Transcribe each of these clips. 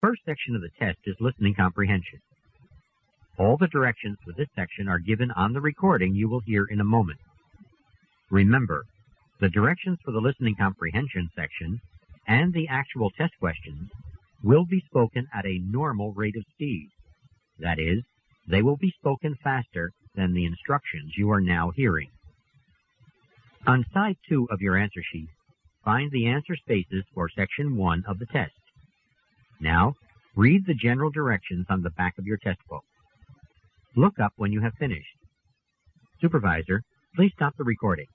First section of the test is listening comprehension. All the directions for this section are given on the recording you will hear in a moment. Remember, the directions for the listening comprehension section and the actual test questions will be spoken at a normal rate of speed. That is, they will be spoken faster than the instructions you are now hearing. On side 2 of your answer sheet, find the answer spaces for section 1 of the test. Now, read the general directions on the back of your test book. Look up when you have finished. Supervisor, please stop the recording.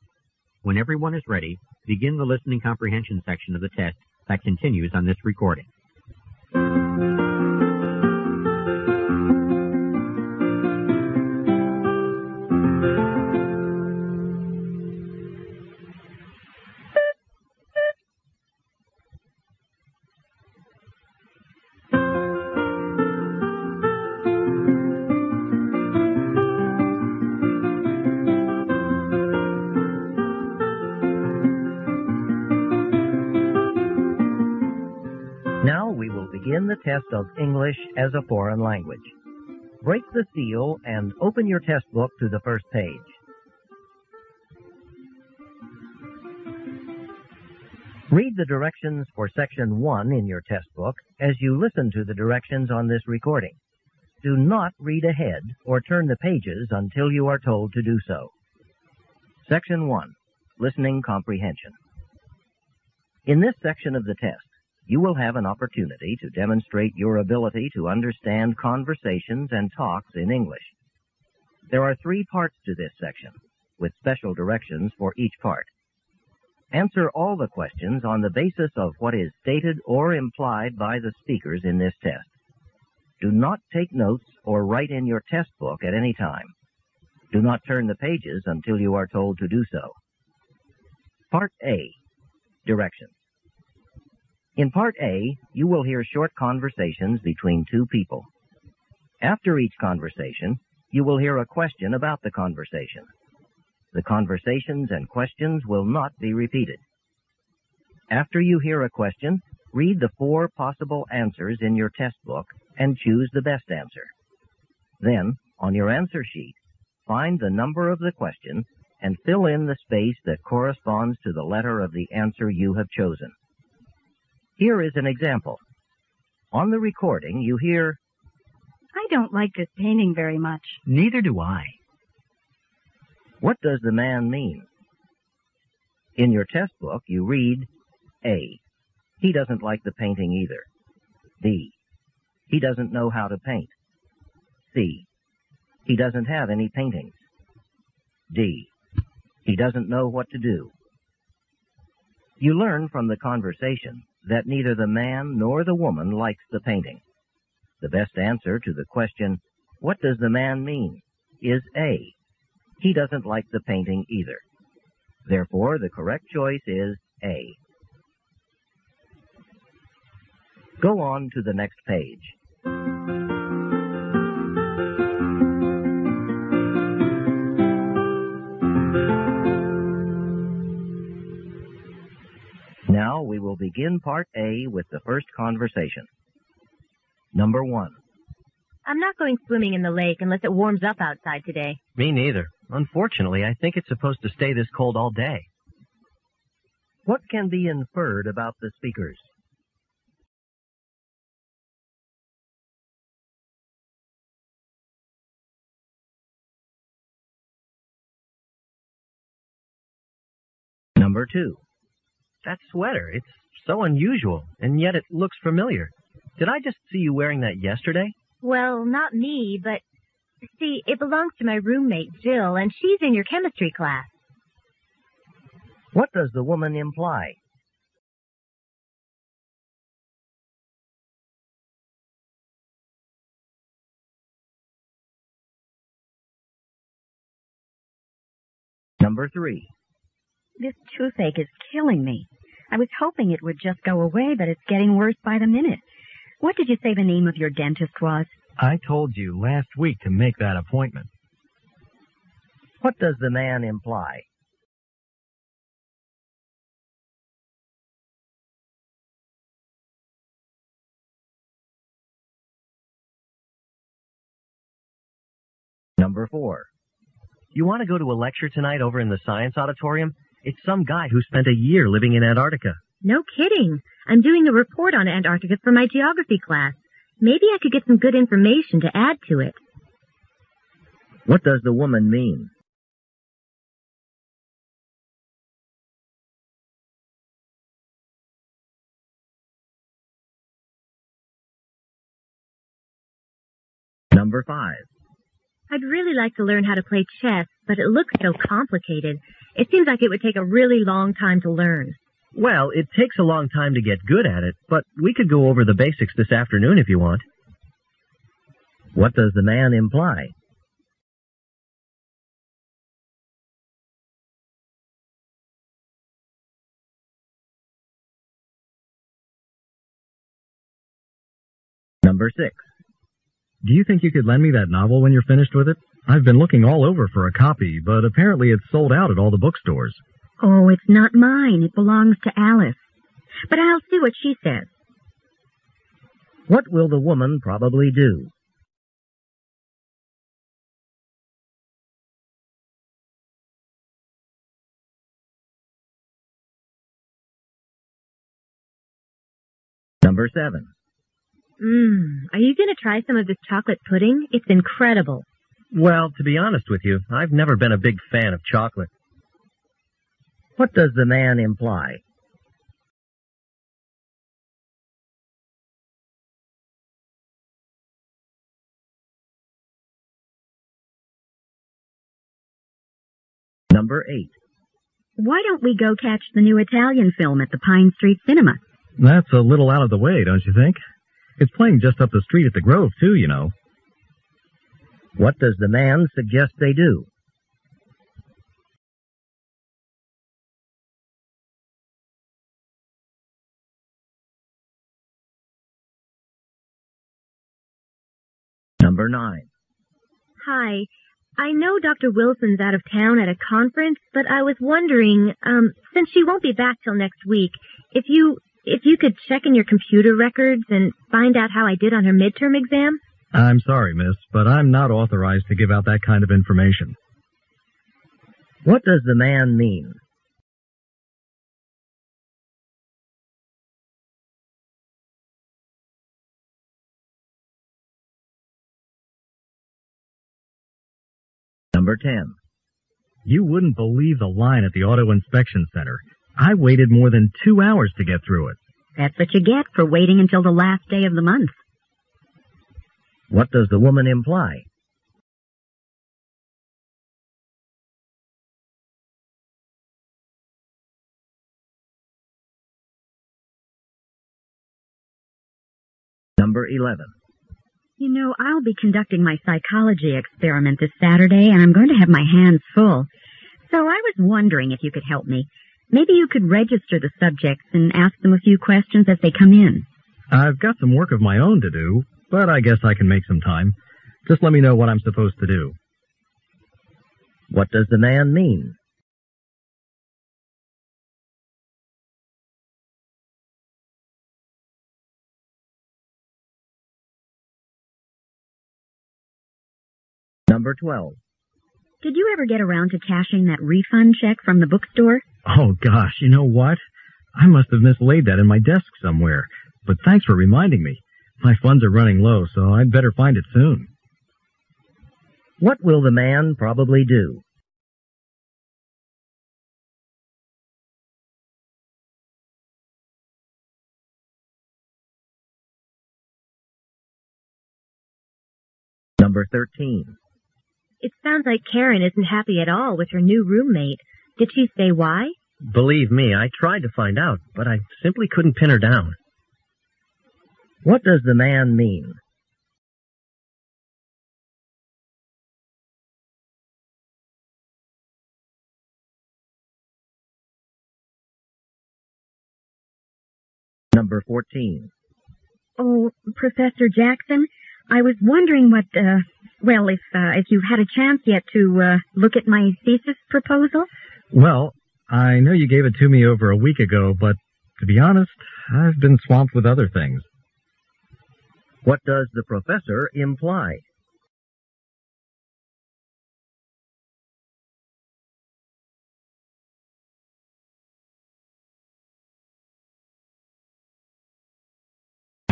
When everyone is ready, begin the listening comprehension section of the test that continues on this recording. Begin the test of English as a foreign language. Break the seal and open your test book to the first page. Read the directions for section 1 in your test book as you listen to the directions on this recording. Do not read ahead or turn the pages until you are told to do so. Section 1, Listening Comprehension. In this section of the test, you will have an opportunity to demonstrate your ability to understand conversations and talks in English. There are 3 parts to this section, with special directions for each part. Answer all the questions on the basis of what is stated or implied by the speakers in this test. Do not take notes or write in your test book at any time. Do not turn the pages until you are told to do so. Part A, Directions. In Part A, you will hear short conversations between 2 people. After each conversation, you will hear a question about the conversation. The conversations and questions will not be repeated. After you hear a question, read the 4 possible answers in your test book and choose the best answer. Then, on your answer sheet, find the number of the question and fill in the space that corresponds to the letter of the answer you have chosen. Here is an example. On the recording, you hear, "I don't like this painting very much." "Neither do I." What does the man mean? In your test book, you read, A, he doesn't like the painting either. B, he doesn't know how to paint. C, he doesn't have any paintings. D, he doesn't know what to do. You learn from the conversation that neither the man nor the woman likes the painting. The best answer to the question, "What does the man mean?" is A, he doesn't like the painting either. Therefore, the correct choice is A. Go on to the next page. Now we will begin Part A with the first conversation. Number 1. I'm not going swimming in the lake unless it warms up outside today. Me neither. Unfortunately, I think it's supposed to stay this cold all day. What can be inferred about the speakers? Number 2. That sweater, it's so unusual, and yet it looks familiar. Did I just see you wearing that yesterday? Well, not me, but, see, it belongs to my roommate, Jill, and she's in your chemistry class. What does the woman imply? Number 3. This toothache is killing me. I was hoping it would just go away, but it's getting worse by the minute. What did you say the name of your dentist was? I told you last week to make that appointment. What does the man imply? Number 4. You want to go to a lecture tonight over in the science auditorium? It's some guy who spent a year living in Antarctica. No kidding. I'm doing a report on Antarctica for my geography class. Maybe I could get some good information to add to it. What does the woman mean? Number 5. I'd really like to learn how to play chess, but it looks so complicated. It seems like it would take a really long time to learn. Well, it takes a long time to get good at it, but we could go over the basics this afternoon if you want. What does the man imply? Number 6. Do you think you could lend me that novel when you're finished with it? I've been looking all over for a copy, but apparently it's sold out at all the bookstores. Oh, it's not mine. It belongs to Alice. But I'll see what she says. What will the woman probably do? Number 7. Are you going to try some of this chocolate pudding? It's incredible. Well, to be honest with you, I've never been a big fan of chocolate. What does the man imply? Number 8. Why don't we go catch the new Italian film at the Pine Street Cinema? That's a little out of the way, don't you think? It's playing just up the street at the Grove, too, you know. What does the man suggest they do? Number 9. Hi. I know Dr. Wilson's out of town at a conference, but I was wondering, since she won't be back till next week, if you could check in your computer records and find out how I did on her midterm exam? I'm sorry, miss, but I'm not authorized to give out that kind of information. What does the man mean? Number 10. You wouldn't believe the line at the Auto Inspection Center. I waited more than 2 hours to get through it. That's what you get for waiting until the last day of the month. What does the woman imply? Number 11. You know, I'll be conducting my psychology experiment this Saturday, and I'm going to have my hands full. So I was wondering if you could help me. Maybe you could register the subjects and ask them a few questions as they come in. I've got some work of my own to do, but I guess I can make some time. Just let me know what I'm supposed to do. What does the man mean? Number 12. Did you ever get around to cashing that refund check from the bookstore? Oh, gosh, you know what? I must have mislaid that in my desk somewhere, but thanks for reminding me. My funds are running low, so I'd better find it soon. What will the man probably do? Number 13. It sounds like Karen isn't happy at all with her new roommate. Did she say why? Believe me, I tried to find out, but I simply couldn't pin her down. What does the man mean? Number 14. Oh, Professor Jackson, I was wondering what, if you've had a chance yet to look at my thesis proposal? Well, I know you gave it to me over a week ago, but to be honest, I've been swamped with other things. What does the professor imply?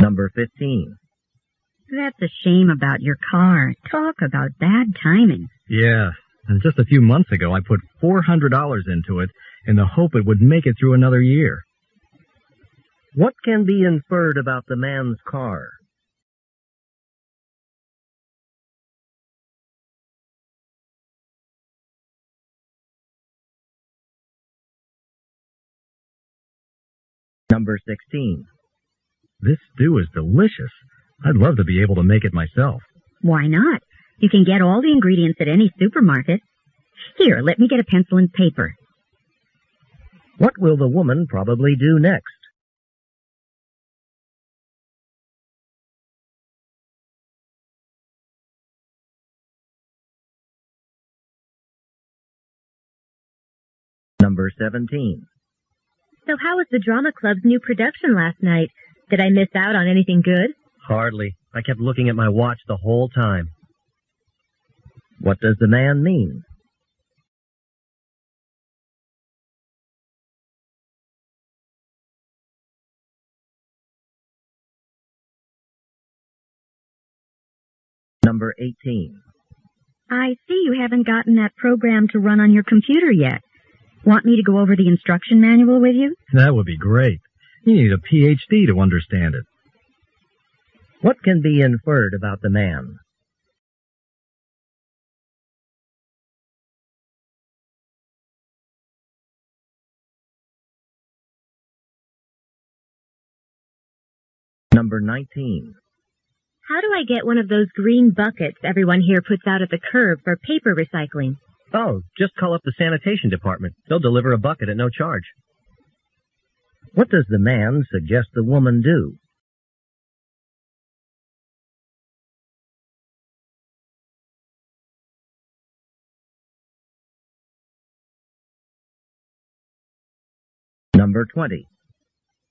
Number 15. That's a shame about your car. Talk about bad timing. Yeah, and just a few months ago I put $400 into it in the hope it would make it through another year. What can be inferred about the man's car? Number 16. This stew is delicious. I'd love to be able to make it myself. Why not? You can get all the ingredients at any supermarket. Here, let me get a pencil and paper. What will the woman probably do next? Number 17. So how was the drama club's new production last night? Did I miss out on anything good? Hardly. I kept looking at my watch the whole time. What does the man mean? Number 18. I see you haven't gotten that program to run on your computer yet. Want me to go over the instruction manual with you? That would be great. You need a PhD to understand it. What can be inferred about the man? Number 19. How do I get one of those green buckets everyone here puts out at the curb for paper recycling? Oh, just call up the sanitation department. They'll deliver a bucket at no charge. What does the man suggest the woman do? Number 20.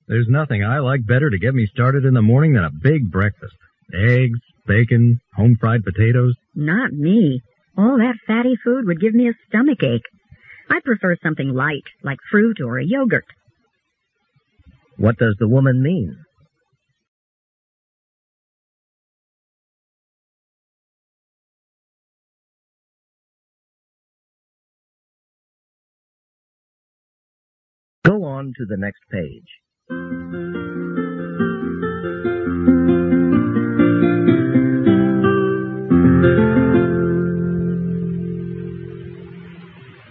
There's nothing I like better to get me started in the morning than a big breakfast. Eggs, bacon, home-fried potatoes. Not me. All that fatty food would give me a stomach ache. I prefer something light, like fruit or a yogurt. What does the woman mean? Go on to the next page.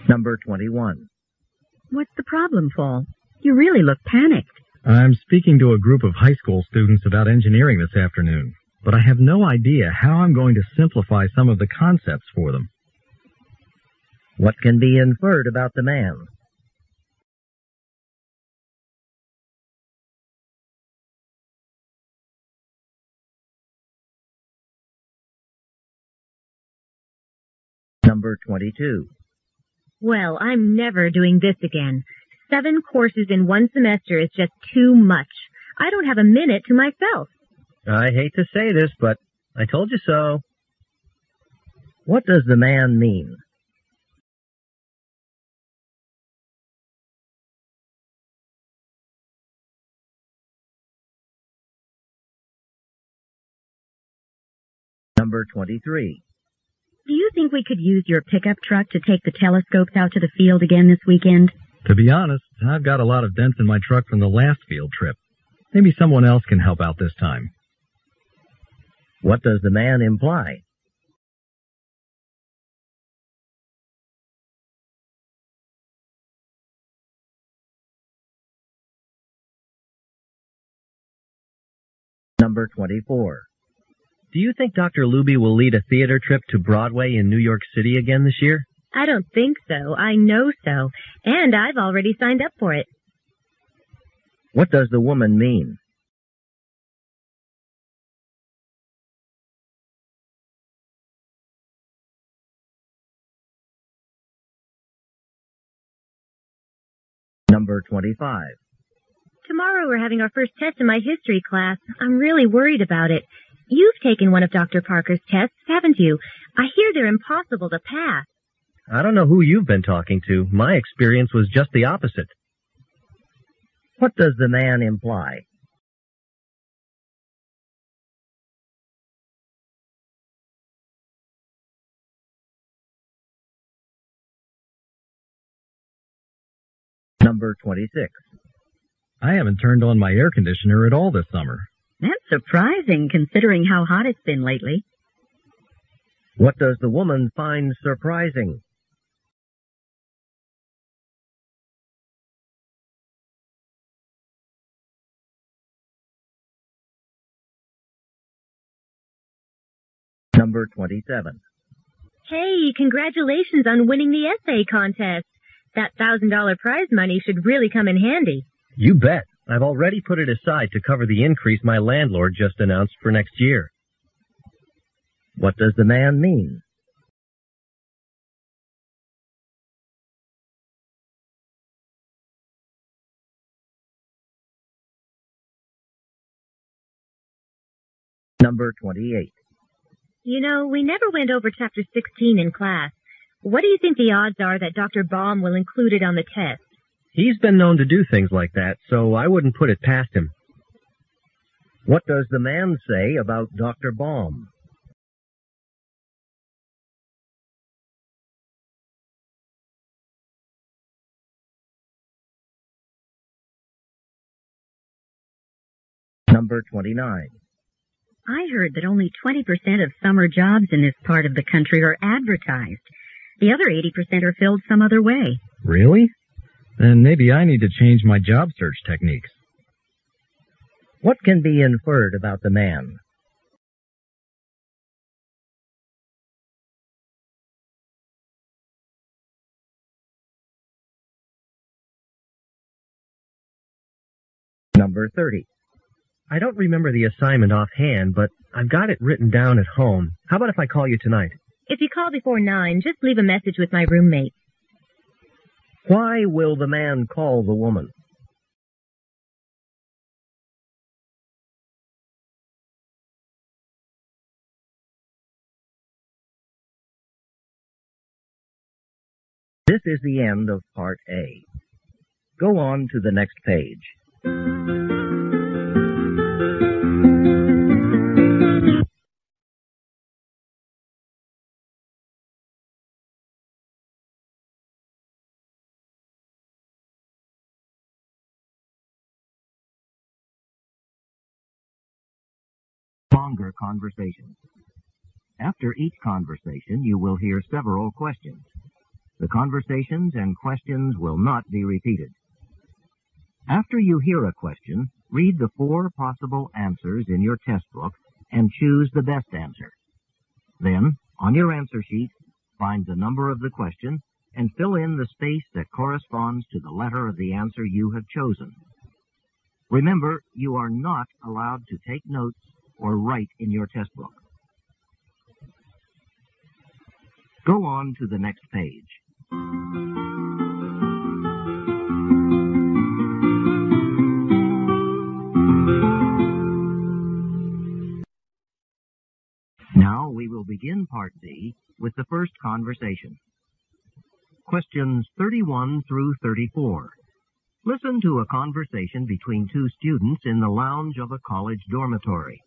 Number 21. What's the problem, Paul? You really look panicked. I'm speaking to a group of high school students about engineering this afternoon, but I have no idea how I'm going to simplify some of the concepts for them. What can be inferred about the man? Number 22. Well, I'm never doing this again. 7 courses in one semester is just too much. I don't have a minute to myself. I hate to say this, but I told you so. What does the man mean? Number 23. Do you think we could use your pickup truck to take the telescopes out to the field again this weekend? To be honest, I've got a lot of dents in my truck from the last field trip. Maybe someone else can help out this time. What does the man imply? Number 24. Do you think Dr. Luby will lead a theater trip to Broadway in New York City again this year? I don't think so. I know so. And I've already signed up for it. What does the woman mean? Number 25. Tomorrow we're having our first test in my history class. I'm really worried about it. You've taken one of Dr. Parker's tests, haven't you? I hear they're impossible to pass. I don't know who you've been talking to. My experience was just the opposite. What does the man imply? Number 26. I haven't turned on my air conditioner at all this summer. That's surprising, considering how hot it's been lately. What does the woman find surprising? Number 27. Hey, congratulations on winning the essay contest. That $1,000 prize money should really come in handy. You bet. I've already put it aside to cover the increase my landlord just announced for next year. What does the man mean? Number 28. You know, we never went over Chapter 16 in class. What do you think the odds are that Dr. Baum will include it on the test? He's been known to do things like that, so I wouldn't put it past him. What does the man say about Dr. Baum? Number 29. I heard that only 20% of summer jobs in this part of the country are advertised. The other 80% are filled some other way. Really? Then maybe I need to change my job search techniques. What can be inferred about the man? Number 30. I don't remember the assignment offhand, but I've got it written down at home. How about if I call you tonight? If you call before 9, just leave a message with my roommate. Why will the man call the woman? This is the end of Part A. Go on to the next page. Longer conversations. After each conversation, you will hear several questions. The conversations and questions will not be repeated. After you hear a question, read the 4 possible answers in your test book and choose the best answer. Then, on your answer sheet, find the number of the question and fill in the space that corresponds to the letter of the answer you have chosen. Remember, you are not allowed to take notes or write in your test book. Go on to the next page. Now we will begin Part B with the first conversation. Questions 31 through 34. Listen to a conversation between 2 students in the lounge of a college dormitory.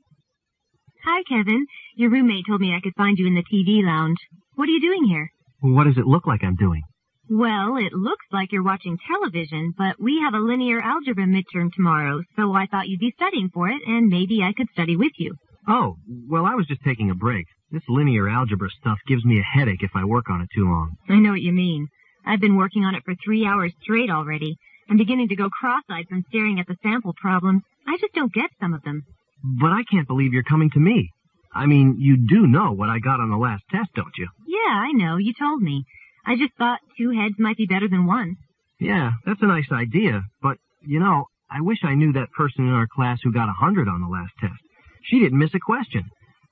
Hi, Kevin. Your roommate told me I could find you in the TV lounge. What are you doing here? What does it look like I'm doing? Well, it looks like you're watching television, but we have a linear algebra midterm tomorrow, so I thought you'd be studying for it, and maybe I could study with you. Oh, well, I was just taking a break. This linear algebra stuff gives me a headache if I work on it too long. I know what you mean. I've been working on it for 3 hours straight already. I'm beginning to go cross-eyed from staring at the sample problems. I just don't get some of them. But I can't believe you're coming to me. I mean, you do know what I got on the last test, don't you? Yeah, I know. You told me. I just thought 2 heads might be better than 1. Yeah, that's a nice idea. But, you know, I wish I knew that person in our class who got 100 on the last test. She didn't miss a question.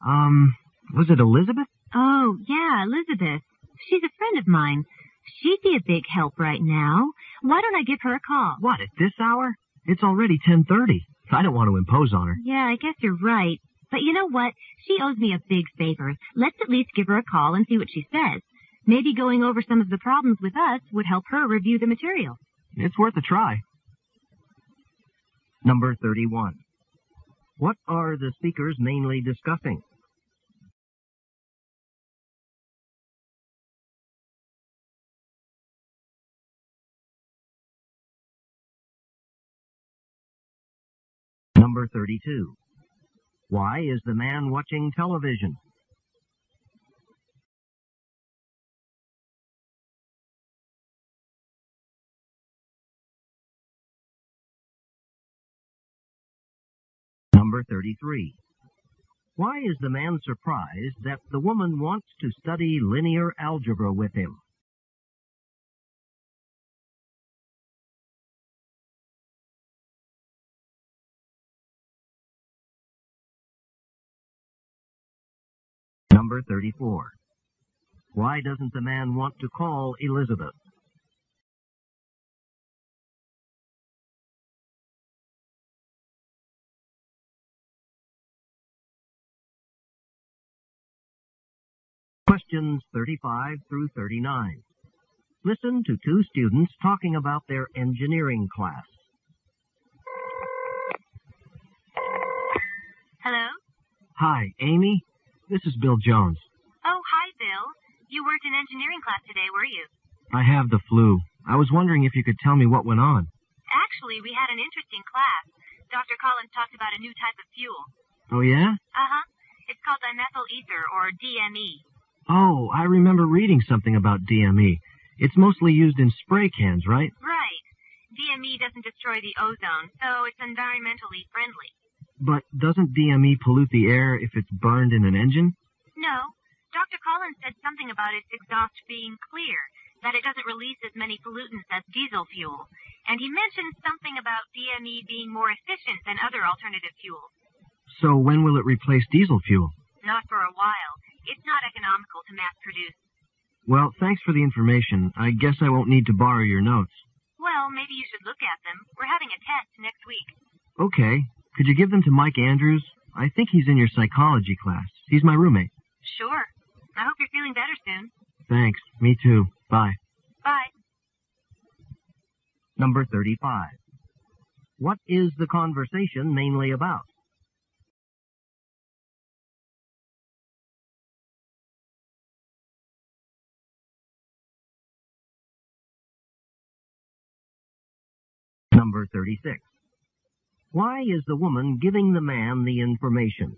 Was it Elizabeth? Oh, yeah, Elizabeth. She's a friend of mine. She'd be a big help right now. Why don't I give her a call? What, at this hour? It's already 10:30. I don't want to impose on her. Yeah, I guess you're right. But you know what? She owes me a big favor. Let's at least give her a call and see what she says. Maybe going over some of the problems with us would help her review the material. It's worth a try. Number 31. What are the speakers mainly discussing? Number 32. Why is the man watching television? Number 33. Why is the man surprised that the woman wants to study linear algebra with him? Number 34. Why doesn't the man want to call Elizabeth? Questions 35 through 39. Listen to two students talking about their engineering class. Hello? Hi, Amy. This is Bill Jones. Oh, hi, Bill. You weren't in engineering class today, were you? I have the flu. I was wondering if you could tell me what went on. Actually, we had an interesting class. Dr. Collins talked about a new type of fuel. Oh, yeah? Uh-huh. It's called dimethyl ether, or DME. Oh, I remember reading something about DME. It's mostly used in spray cans, right? Right. DME doesn't destroy the ozone, so it's environmentally friendly. But doesn't DME pollute the air if it's burned in an engine? No. Dr. Collins said something about its exhaust being clear, that it doesn't release as many pollutants as diesel fuel. And he mentioned something about DME being more efficient than other alternative fuels. So when will it replace diesel fuel? Not for a while. It's not economical to mass produce. Well, thanks for the information. I guess I won't need to borrow your notes. Well, maybe you should look at them. We're having a test next week. Okay. Could you give them to Mike Andrews? I think he's in your psychology class. He's my roommate. Sure. I hope you're feeling better soon. Thanks. Me too. Bye. Bye. Number 35. What is the conversation mainly about? Number 36. Why is the woman giving the man the information?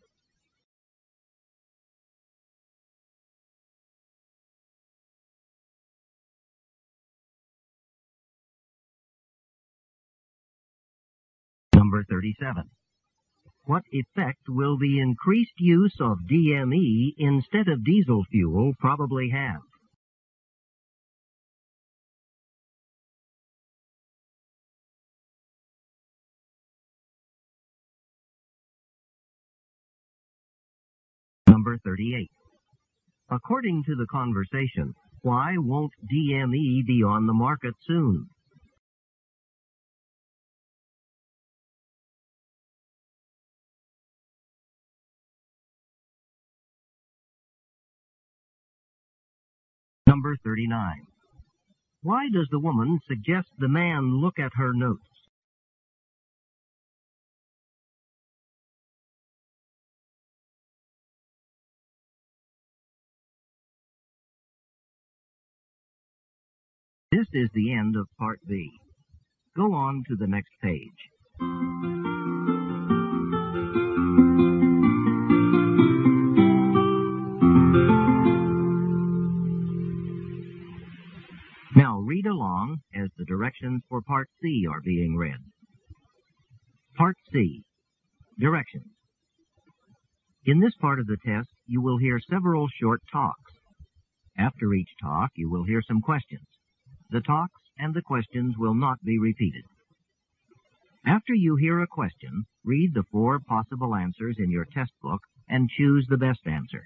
Number 37. What effect will the increased use of DME instead of diesel fuel probably have? Number 38. According to the conversation, why won't DME be on the market soon? Number 39. Why does the woman suggest the man look at her notes? This is the end of Part B. Go on to the next page. Now read along as the directions for Part C are being read. Part C. Directions. In this part of the test, you will hear several short talks. After each talk, you will hear some questions. The talks and the questions will not be repeated. After you hear a question, read the 4 possible answers in your test book and choose the best answer.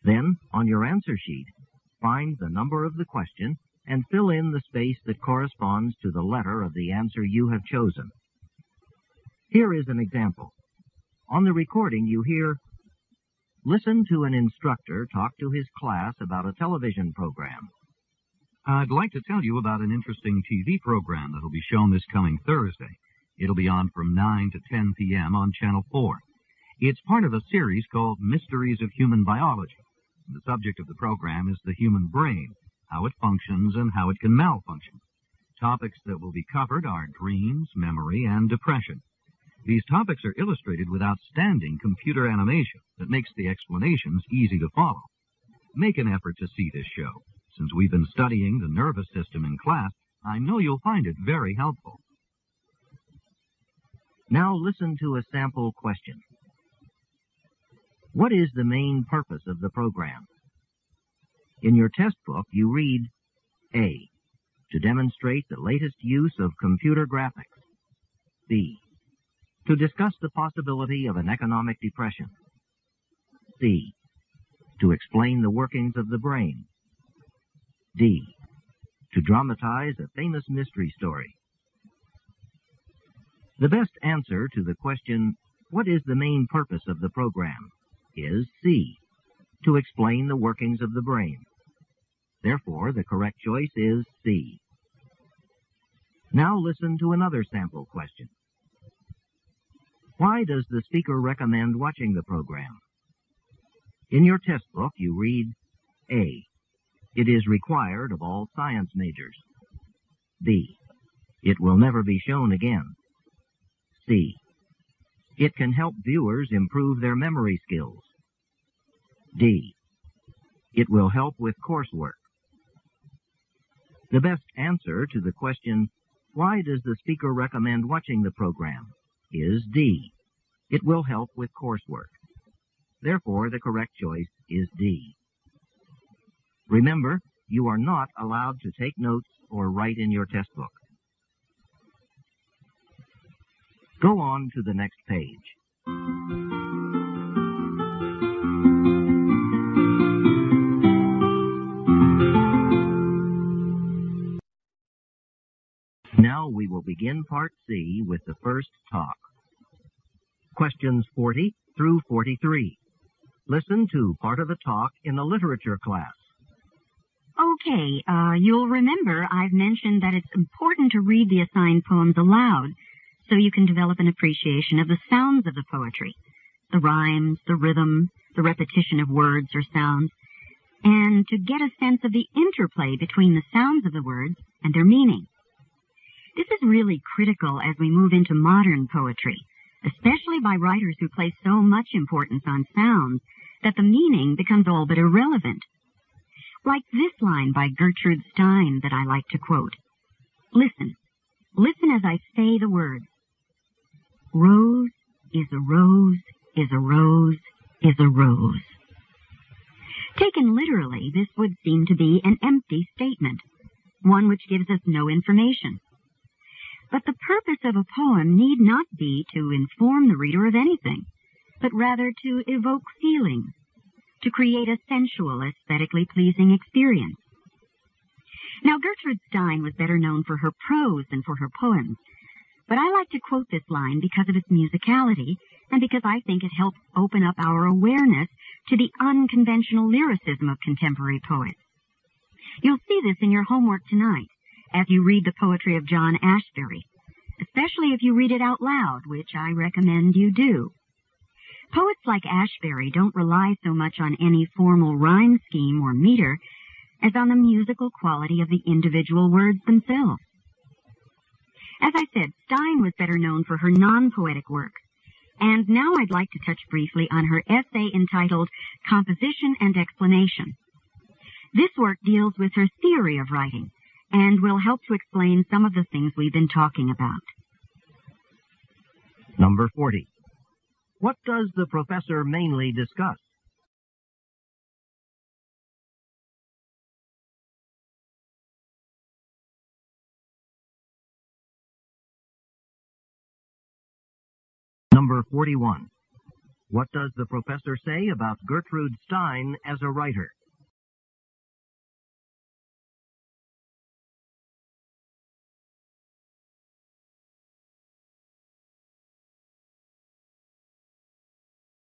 Then, on your answer sheet, find the number of the question and fill in the space that corresponds to the letter of the answer you have chosen. Here is an example. On the recording you hear, "Listen to an instructor talk to his class about a television program." I'd like to tell you about an interesting TV program that will be shown this coming Thursday. It'll be on from 9 to 10 p.m. on Channel 4. It's part of a series called Mysteries of Human Biology. The subject of the program is the human brain, how it functions and how it can malfunction. Topics that will be covered are dreams, memory, and depression. These topics are illustrated with outstanding computer animation that makes the explanations easy to follow. Make an effort to see this show. Since we've been studying the nervous system in class, I know you'll find it very helpful. Now listen to a sample question. What is the main purpose of the program? In your test book, you read A, to demonstrate the latest use of computer graphics. B, to discuss the possibility of an economic depression. C, to explain the workings of the brain. D, to dramatize a famous mystery story. The best answer to the question, what is the main purpose of the program, is C, to explain the workings of the brain. Therefore, the correct choice is C. Now listen to another sample question. Why does the speaker recommend watching the program? In your test book, you read A, it is required of all science majors. B, it will never be shown again. C, it can help viewers improve their memory skills. D, it will help with coursework. The best answer to the question, why does the speaker recommend watching the program, is D, it will help with coursework. Therefore, the correct choice is D. Remember, you are not allowed to take notes or write in your test book. Go on to the next page. Now we will begin Part C with the first talk. Questions 40 through 43. Listen to part of the talk in a literature class. Okay, you'll remember I've mentioned that it's important to read the assigned poems aloud so you can develop an appreciation of the sounds of the poetry, the rhymes, the rhythm, the repetition of words or sounds, and to get a sense of the interplay between the sounds of the words and their meaning. This is really critical as we move into modern poetry, especially by writers who place so much importance on sounds that the meaning becomes all but irrelevant. Like this line by Gertrude Stein that I like to quote. Listen. Listen as I say the words. Rose is a rose, is a rose, is a rose. Taken literally, this would seem to be an empty statement, one which gives us no information. But the purpose of a poem need not be to inform the reader of anything, but rather to evoke feelings, to create a sensual, aesthetically pleasing experience. Now, Gertrude Stein was better known for her prose than for her poems, but I like to quote this line because of its musicality and because I think it helps open up our awareness to the unconventional lyricism of contemporary poets. You'll see this in your homework tonight as you read the poetry of John Ashbery, especially if you read it out loud, which I recommend you do. Poets like Ashbery don't rely so much on any formal rhyme scheme or meter as on the musical quality of the individual words themselves. As I said, Stein was better known for her non-poetic works, and now I'd like to touch briefly on her essay entitled Composition and Explanation. This work deals with her theory of writing and will help to explain some of the things we've been talking about. Number 40. What does the professor mainly discuss? Number 41. What does the professor say about Gertrude Stein as a writer?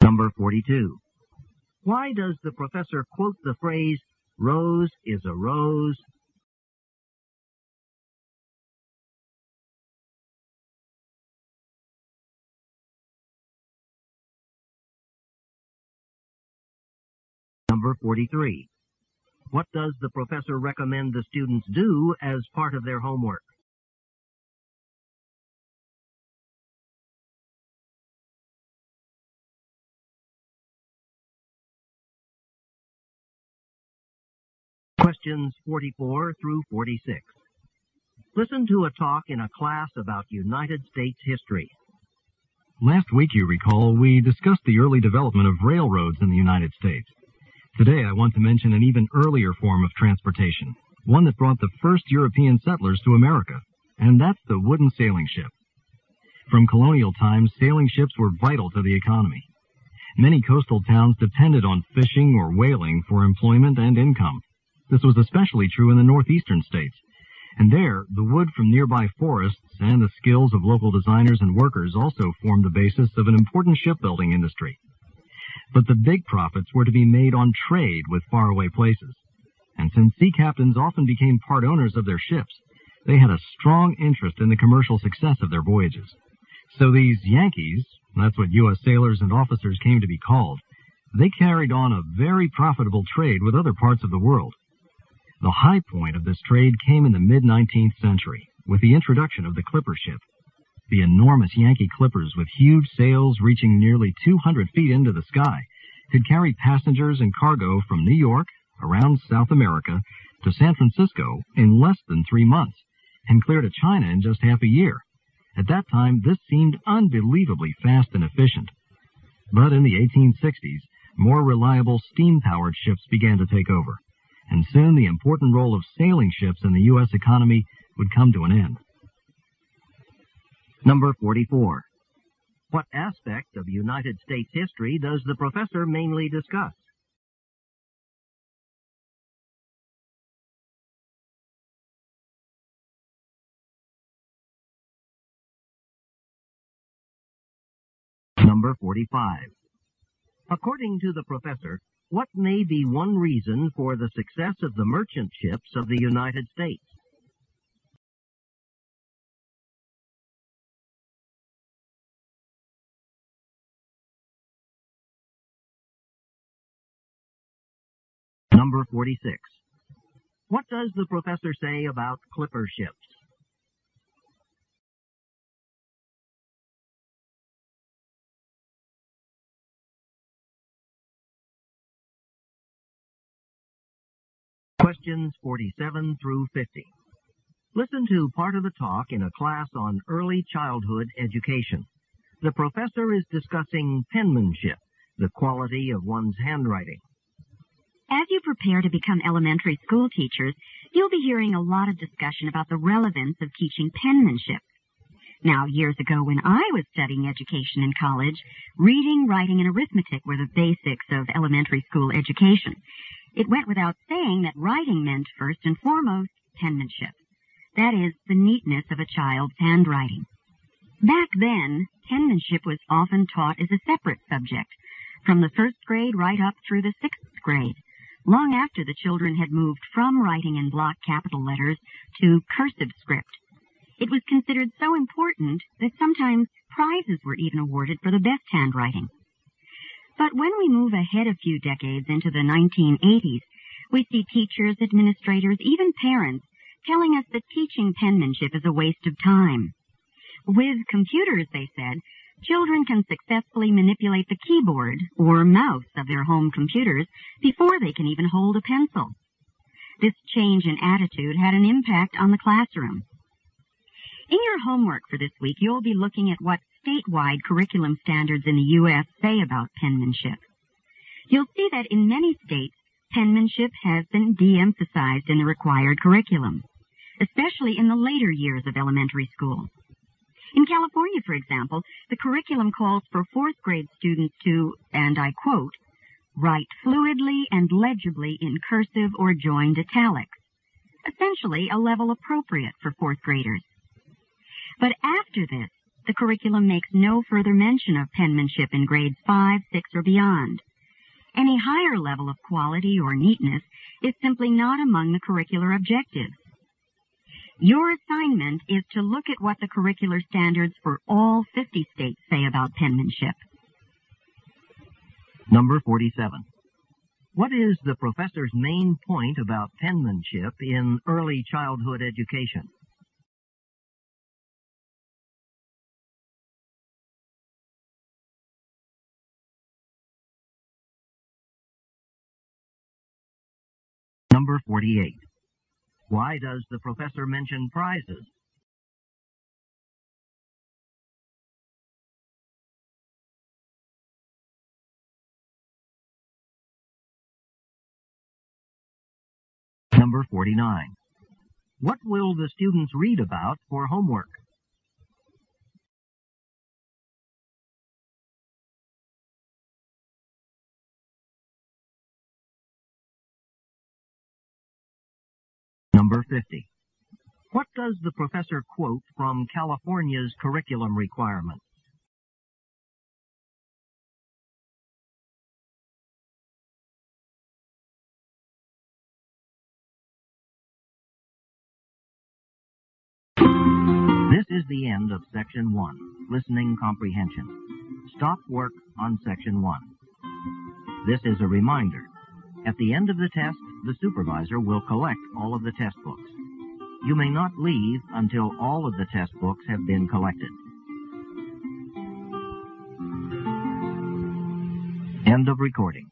Number 42. Why does the professor quote the phrase, "Rose is a rose"? Number 43. What does the professor recommend the students do as part of their homework? Questions 44 through 46. Listen to a talk in a class about United States history. Last week, you recall, we discussed the early development of railroads in the United States. Today, I want to mention an even earlier form of transportation, one that brought the first European settlers to America, and that's the wooden sailing ship. From colonial times, sailing ships were vital to the economy. Many coastal towns depended on fishing or whaling for employment and income. This was especially true in the northeastern states, and there, the wood from nearby forests and the skills of local designers and workers also formed the basis of an important shipbuilding industry. But the big profits were to be made on trade with faraway places. And since sea captains often became part owners of their ships, they had a strong interest in the commercial success of their voyages. So these Yankees, that's what U.S. sailors and officers came to be called, they carried on a very profitable trade with other parts of the world. The high point of this trade came in the mid-19th century, with the introduction of the clipper ship. The enormous Yankee clippers, with huge sails reaching nearly 200 feet into the sky, could carry passengers and cargo from New York, around South America, to San Francisco in less than 3 months, and clear to China in just half a year. At that time, this seemed unbelievably fast and efficient. But in the 1860s, more reliable steam-powered ships began to take over, and soon the important role of sailing ships in the U.S. economy would come to an end. Number 44. What aspect of United States history does the professor mainly discuss? Number 45. According to the professor, what may be one reason for the success of the merchant ships of the United States? Number 46. What does the professor say about clipper ships? Questions 47 through 50. Listen to part of the talk in a class on early childhood education. The professor is discussing penmanship, the quality of one's handwriting. As you prepare to become elementary school teachers, you'll be hearing a lot of discussion about the relevance of teaching penmanship. Now, years ago when I was studying education in college, reading, writing, and arithmetic were the basics of elementary school education. It went without saying that writing meant, first and foremost, penmanship. That is, the neatness of a child's handwriting. Back then, penmanship was often taught as a separate subject, from the first grade right up through the 6th grade, long after the children had moved from writing in block capital letters to cursive script. It was considered so important that sometimes prizes were even awarded for the best handwriting. But when we move ahead a few decades into the 1980s, we see teachers, administrators, even parents telling us that teaching penmanship is a waste of time. With computers, they said, children can successfully manipulate the keyboard or mouse of their home computers before they can even hold a pencil. This change in attitude had an impact on the classroom. In your homework for this week, you'll be looking at what statewide curriculum standards in the U.S. say about penmanship. You'll see that in many states, penmanship has been de-emphasized in the required curriculum, especially in the later years of elementary school. In California, for example, the curriculum calls for 4th grade students to, and I quote, write fluidly and legibly in cursive or joined italics, essentially a level appropriate for 4th graders. But after this, the curriculum makes no further mention of penmanship in grades 5, 6, or beyond. Any higher level of quality or neatness is simply not among the curricular objectives. Your assignment is to look at what the curricular standards for all 50 states say about penmanship. Number 47. What is the professor's main point about penmanship in early childhood education? Number Number 48. Why does the professor mention prizes? Number 49. What will the students read about for homework? Number 50. What does the professor quote from California's curriculum requirements? This is the end of Section 1, Listening Comprehension. Stop work on Section 1. This is a reminder. At the end of the test, the supervisor will collect all of the test books. You may not leave until all of the test books have been collected. End of recording.